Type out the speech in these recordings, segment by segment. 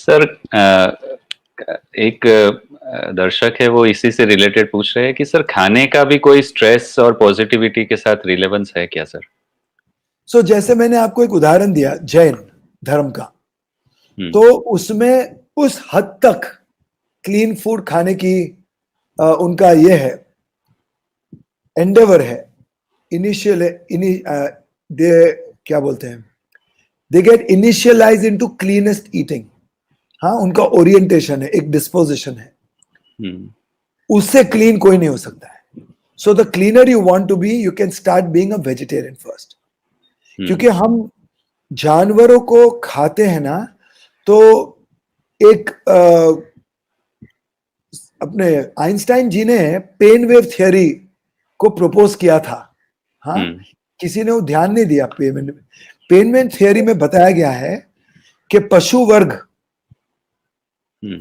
Sir एक दर्शक है, वो इसी से रिलेटेड पूछ रहे हैं कि सर खाने का भी कोई स्ट्रेस और पॉजिटिविटी के साथ रिलेवेंस है क्या सर? जैसे मैंने आपको एक उदाहरण दिया जैन धर्म का, तो उसमें उस हद तक क्लीन फूड खाने की उनका ये है, एंडेवर है, इनिशियल दे क्या बोलते हैं, they get initialize into cleanest eating. हाँ, उनका ओरिएंटेशन है, एक डिस्पोजिशन है, उससे क्लीन कोई नहीं हो सकता है। So the cleaner you want to be, you can start being a vegetarian first. क्योंकि हम जानवरों को खाते हैं ना, तो एक अपने आइंस्टाइन जी ने पेन वेव थियरी को प्रपोज किया था। हाँ, किसी ने वो ध्यान नहीं दिया। पेन वेव थियरी में बताया गया है कि पशु वर्ग,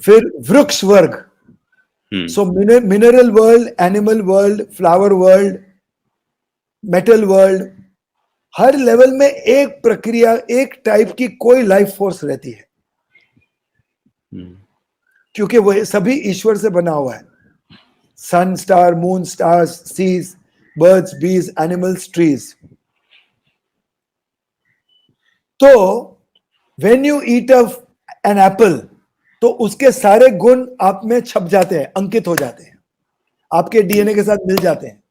फिर वृक्ष वर्ग, so mineral world, animal world, flower world, metal world, हर लेवल में एक प्रक्रिया, एक टाइप की कोई लाइफ फोर्स रहती है, क्योंकि वो सभी ईश्वर से बना हुआ है। Sun, star, moon, stars, seas, birds, bees, animals, trees. तो when you eat an apple, तो उसके सारे गुण आप में छप जाते हैं, अंकित हो जाते हैं, आपके डीएनए के साथ मिल जाते हैं।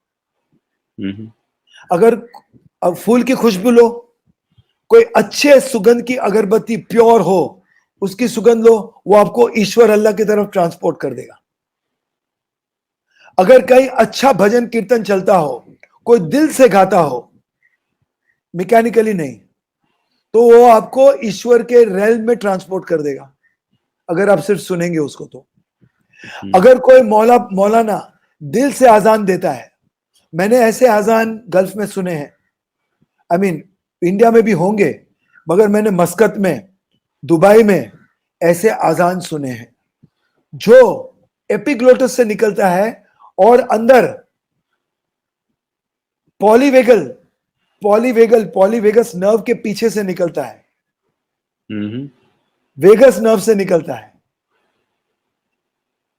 अगर फूल की खुशबू लो, कोई अच्छे सुगंध की अगरबत्ती प्योर हो, उसकी सुगंध लो, वो आपको ईश्वर अल्लाह की तरफ ट्रांसपोर्ट कर देगा। अगर कहीं अच्छा भजन कीर्तन चलता हो, कोई दिल से गाता हो, मैकेनिकली नहीं, तो वो आपको ईश्वर के रेल्म में ट्रांसपोर्ट कर देगा, अगर आप सिर्फ सुनेंगे उसको। तो अगर कोई मौलाना दिल से आजान देता है, मैंने ऐसे आजान गल्फ में सुने हैं, आई मीन इंडिया में भी होंगे, मगर मैंने मस्कत में, दुबई में ऐसे आजान सुने हैं जो एपिग्लोटस से निकलता है और अंदर पॉलीवेगस नर्व के पीछे से निकलता है, वेगस नर्व से निकलता है,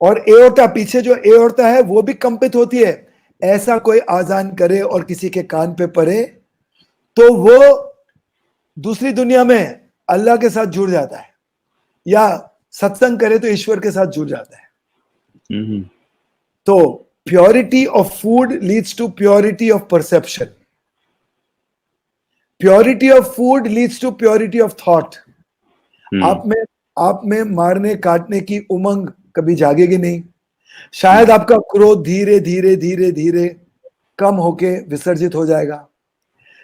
और एओर्टा, पीछे जो एओर्टा है वो भी कंपित होती है। ऐसा कोई आजान करे और किसी के कान पे पड़े, तो वो दूसरी दुनिया में अल्लाह के साथ जुड़ जाता है, या सत्संग करे तो ईश्वर के साथ जुड़ जाता है। तो purity of food leads to purity of perception, purity of food leads to purity of thought. आप में मारने काटने की उमंग कभी जागेगी नहीं। शायद आपका क्रोध धीरे धीरे धीरे धीरे कम होके विसर्जित हो जाएगा।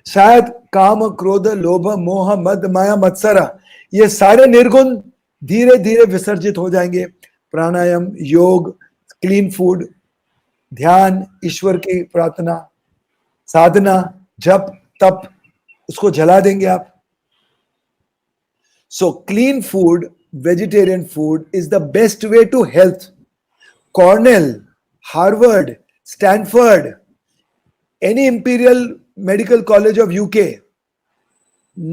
शायद काम, क्रोध, लोभ, मोह, मद, माया, मत्सरा, ये सारे निर्गुण धीरे धीरे विसर्जित हो जाएंगे। प्राणायाम, योग, क्लीन फूड, ध्यान, ईश्वर की प्रार्थना, साधना, जप, तप, उसको जला देंगे आप। So clean food, vegetarian food is the best way to health. Cornell, Harvard, Stanford, any imperial medical college of UK,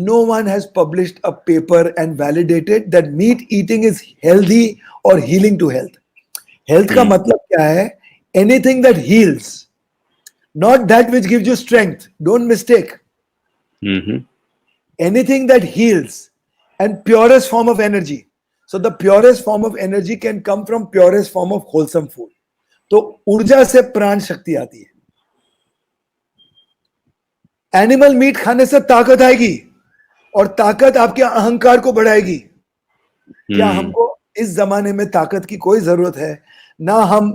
no one has published a paper and validated that meat eating is healthy or healing to health. Health का मतलब क्या है? Anything that heals, not that which gives you strength. Don't mistake. Anything that heals and purest form of energy. So the purest form of energy can come from purest form of wholesome food. तो ऊर्जा से प्राण शक्ति आती है। Animal meet खाने से ताकत आएगी, और ताकत आपके अहंकार को बढ़ाएगी। क्या हमको इस जमाने में ताकत की कोई जरूरत है? ना हम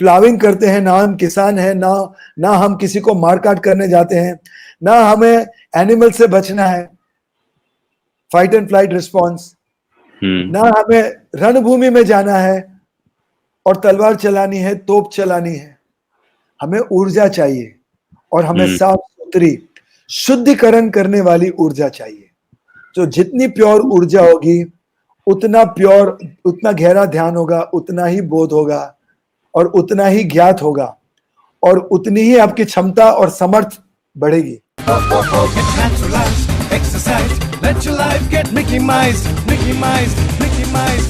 प्लाविंग करते हैं, ना हम किसान हैं, ना हम किसी को मारकाट करने जाते हैं, ना हमें एनिमल से बचना है, फाइट एंड फ्लाइट रिस्पॉन्स, ना हमें रणभूमि में जाना है और तलवार चलानी है, तोप चलानी है। हमें ऊर्जा चाहिए, और हमें साफ सुथरी शुद्धिकरण करने वाली ऊर्जा चाहिए। तो जितनी प्योर ऊर्जा होगी, उतना प्योर, उतना गहरा ध्यान होगा, उतना ही बोध होगा, और उतना ही ज्ञात होगा, और उतनी ही आपकी क्षमता और समर्थ बढ़ेगी। Let your life get Mickey Mice, Mickey Mice, Mickey Mice.